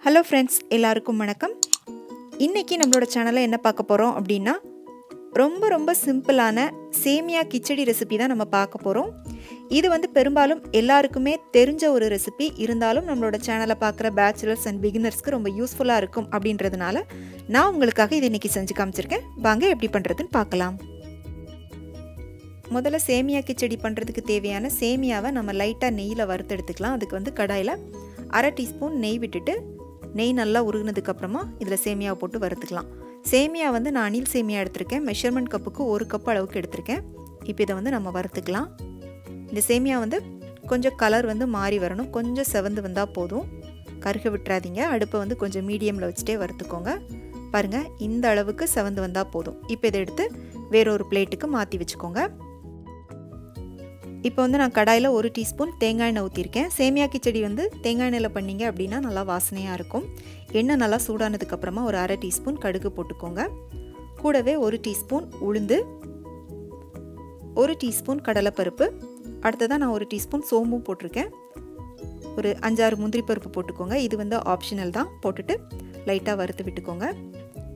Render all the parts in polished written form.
Hello friends, எல்லாருக்கும் வணக்கம். இன்றைக்கி நம்மளோட சேனலில் என்ன பார்க்க போகிறோம் அப்படின்னா, ரொம்ப சிம்பிளான சேமியா கிச்சடி ரெசிபி தான் நம்ம பார்க்க போகிறோம். இது வந்து பெரும்பாலும் எல்லாருக்குமே தெரிஞ்ச ஒரு ரெசிபி. இருந்தாலும் நம்மளோட சேனலை பார்க்குற பேச்சுலர்ஸ் அண்ட் பிகினர்ஸ்க்கு ரொம்ப யூஸ்ஃபுல்லாக இருக்கும் அப்படின்றதுனால நான் உங்களுக்காக இது இன்றைக்கி செஞ்சு காமிச்சிருக்கேன். வாங்க எப்படி பண்ணுறதுன்னு பார்க்கலாம். முதல்ல சேமியா கிச்சடி பண்ணுறதுக்கு தேவையான சேமியாவை நம்ம லைட்டாக நெய்யில் வறுத்து எடுத்துக்கலாம். அதுக்கு வந்து கடாயில் 1/2 டீஸ்பூன் நெய் விட்டுட்டு நெய் நல்லா உருகுனதுக்கப்புறமா இதில் சேமியாவை போட்டு வறுத்துக்கலாம். சேமியா வந்து நான் அணில் சேமியா எடுத்திருக்கேன். மெஷர்மெண்ட் கப்புக்கு 1 கப் அளவுக்கு எடுத்திருக்கேன். இப்போ இதை வந்து நம்ம வறுத்துக்கலாம். இந்த சேமியா வந்து கொஞ்சம் கலர் வந்து மாறி வரணும். கொஞ்சம் செவந்து வந்தால் போதும், கருக விட்டுறாதீங்க. அடுப்பை வந்து கொஞ்சம் மீடியமில் வச்சுட்டே வறுத்துக்கோங்க. பாருங்கள், இந்த அளவுக்கு செவந்து வந்தால் போதும். இப்போ இதை எடுத்து வேறொரு பிளேட்டுக்கு மாற்றி வச்சுக்கோங்க. இப்போ வந்து நான் கடாயில் 1 டீஸ்பூன் தேங்காய் எண்ணெய் ஊற்றிருக்கேன். சேமியா கிச்சடி வந்து தேங்காய் எண்ணெயில் பண்ணிங்க அப்படின்னா நல்லா வாசனையாக இருக்கும். எண்ணெய் நல்லா சூடானதுக்கப்புறமா ஒரு 1/2 டீஸ்பூன் கடுகு போட்டுக்கோங்க. கூடவே 1 டீஸ்பூன் உளுந்து, 1 டீஸ்பூன் கடலைப்பருப்பு, அடுத்ததாக நான் 1 டீஸ்பூன் சோம்பும் போட்டிருக்கேன். ஒரு 5-6 முந்திரி பருப்பு போட்டுக்கோங்க. இது வந்து ஆப்ஷனல் தான். போட்டுட்டு லைட்டாக வறுத்து விட்டுக்கோங்க.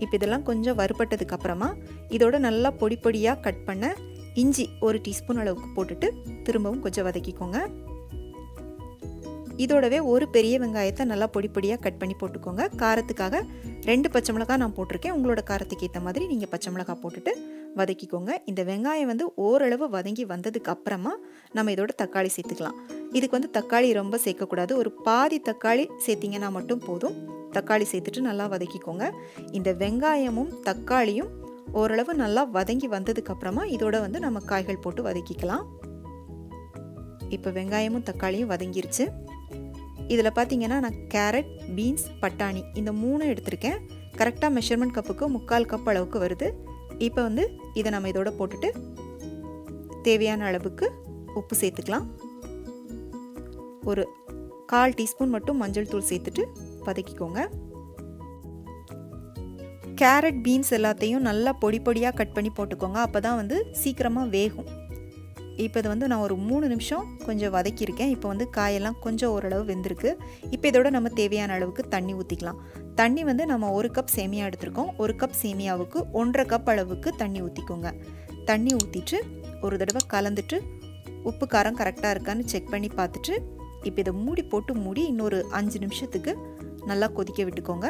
இப்போ இதெல்லாம் கொஞ்சம் வறுபட்டதுக்கப்புறமா இதோட நல்லா பொடியாக கட் பண்ண இஞ்சி 1 டீஸ்பூன் அளவுக்கு போட்டுட்டு திரும்பவும் கொஞ்சம் வதக்கிக்கோங்க. இதோடவே ஒரு பெரிய வெங்காயத்தை நல்லா பொடியாக கட் பண்ணி போட்டுக்கோங்க. காரத்துக்காக 2 பச்சை மிளகாய் நான் போட்டிருக்கேன். உங்களோட காரத்துக்கு ஏற்ற மாதிரி நீங்கள் பச்சை மிளகாய் போட்டுட்டு வதக்கிக்கோங்க. இந்த வெங்காயம் வந்து ஓரளவு வதங்கி வந்ததுக்கு அப்புறமா நம்ம இதோட தக்காளி சேர்த்துக்கலாம். இதுக்கு வந்து தக்காளி ரொம்ப சேர்க்கக்கூடாது. ஒரு பாதி தக்காளி சேர்த்திங்கன்னா மட்டும் போதும். தக்காளி சேர்த்துட்டு நல்லா வதக்கிக்கோங்க. இந்த வெங்காயமும் தக்காளியும் ஓரளவு நல்லா வதங்கி வந்ததுக்கப்புறமா இதோட வந்து நம்ம காய்கள் போட்டு வதக்கிக்கலாம். இப்போ வெங்காயமும் தக்காளியும் வதங்கிருச்சு. இதில் பார்த்தீங்கன்னா நான் கேரட், பீன்ஸ், பட்டாணி இந்த 3 எடுத்திருக்கேன். கரெக்டாக மெஷர்மெண்ட் கப்புக்கு 3/4 கப் அளவுக்கு வருது. இப்போ வந்து இதை நம்ம இதோட போட்டுட்டு தேவையான அளவுக்கு உப்பு சேர்த்துக்கலாம். ஒரு 1/4 டீஸ்பூன் மட்டும் மஞ்சள் தூள் சேர்த்துட்டு வதக்கிக்கோங்க. கேரட், பீன்ஸ் எல்லாத்தையும் நல்லா பொடியாக கட் பண்ணி போட்டுக்கோங்க. அப்போ தான் வந்து சீக்கிரமாக வேகும். இப்போ இது வந்து நான் ஒரு 3 நிமிஷம் கொஞ்சம் வதக்கியிருக்கேன். இப்போ வந்து காயெல்லாம் கொஞ்சம் ஓரளவு வெந்திருக்கு. இப்போ இதோட நம்ம தேவையான அளவுக்கு தண்ணி ஊற்றிக்கலாம். தண்ணி வந்து நம்ம 1 கப் சேமியா எடுத்திருக்கோம். 1 கப் சேமியாவுக்கு 1/2 கப் அளவுக்கு தண்ணி ஊற்றிக்கோங்க. தண்ணி ஊற்றிட்டு ஒரு தடவை கலந்துட்டு உப்பு காரம் கரெக்டாக இருக்கான்னு செக் பண்ணி பார்த்துட்டு இப்போ இதை மூடி இன்னொரு 5 நிமிஷத்துக்கு நல்லா கொதிக்க விட்டுக்கோங்க.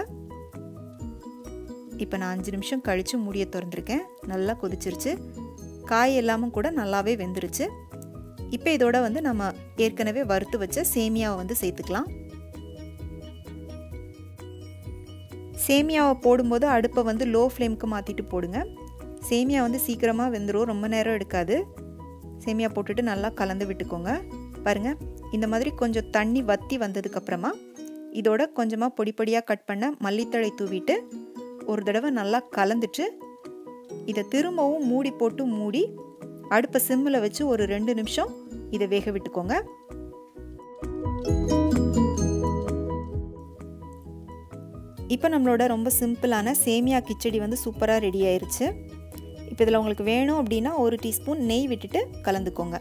இப்போ நான் 5 நிமிஷம் கழித்து மூடியை திறந்துருக்கேன். நல்லா கொதிச்சிருச்சு. காய் எல்லாமும் கூட நல்லாவே வெந்துருச்சு. இப்போ இதோட வந்து நம்ம ஏற்கனவே வறுத்து வச்ச சேமியாவை வந்து சேர்த்துக்கலாம். சேமியாவை போடும்போது அடுப்பை வந்து லோ ஃப்ளேமுக்கு மாற்றிட்டு போடுங்க. சேமியா வந்து சீக்கிரமாக வெந்துடும், ரொம்ப நேரம் எடுக்காது. சேமியா போட்டுட்டு நல்லா கலந்து விட்டுக்கோங்க. பாருங்கள், இந்த மாதிரி கொஞ்சம் தண்ணி வற்றி வந்ததுக்கப்புறமா இதோட கொஞ்சமாக பொடியாக கட் பண்ண மல்லித்தழை தூவிட்டு ஒரு தடவை நல்லா கலந்துட்டு இதை திரும்பவும் மூடி அடுப்பை சிம்மில் வச்சு ஒரு 2 நிமிஷம் இதை வேக விட்டுக்கோங்க. இப்போ நம்மளோட ரொம்ப சிம்பிளான சேமியா கிச்சடி வந்து சூப்பராக ரெடி ஆயிருச்சு. இப்போ இதில் உங்களுக்கு வேணும் அப்படின்னா 1 டீஸ்பூன் நெய் விட்டுட்டு கலந்துக்கோங்க.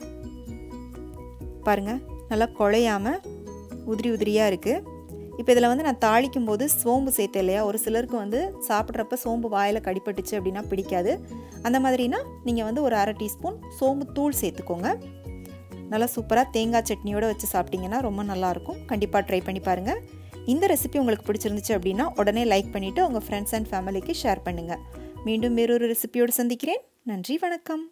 பாருங்கள், நல்லா குழையாமல் உதிரியாக இருக்குது. இப்போ இதில் வந்து நான் தாளிக்கும் போது சோம்பு சேர்த்தேன் இல்லையா. ஒரு சிலருக்கு வந்து சாப்பிட்றப்ப சோம்பு வாயில் கடிப்பட்டுச்சு அப்படின்னா பிடிக்காது. அந்த மாதிரினா நீங்கள் வந்து ஒரு 1/2 டீஸ்பூன் சோம்பு தூள் சேர்த்துக்கோங்க. நல்லா சூப்பராக தேங்காய் சட்னியோடு வச்சு சாப்பிட்டிங்கன்னா ரொம்ப நல்லாயிருக்கும். கண்டிப்பாக ட்ரை பண்ணி பாருங்கள். இந்த ரெசிபி உங்களுக்கு பிடிச்சிருந்துச்சு அப்படின்னா உடனே லைக் பண்ணிவிட்டு உங்கள் ஃப்ரெண்ட்ஸ் அண்ட் ஃபேமிலிக்கு ஷேர் பண்ணுங்கள். மீண்டும் வேறொரு ரெசிபியோடு சந்திக்கிறேன். நன்றி, வணக்கம்.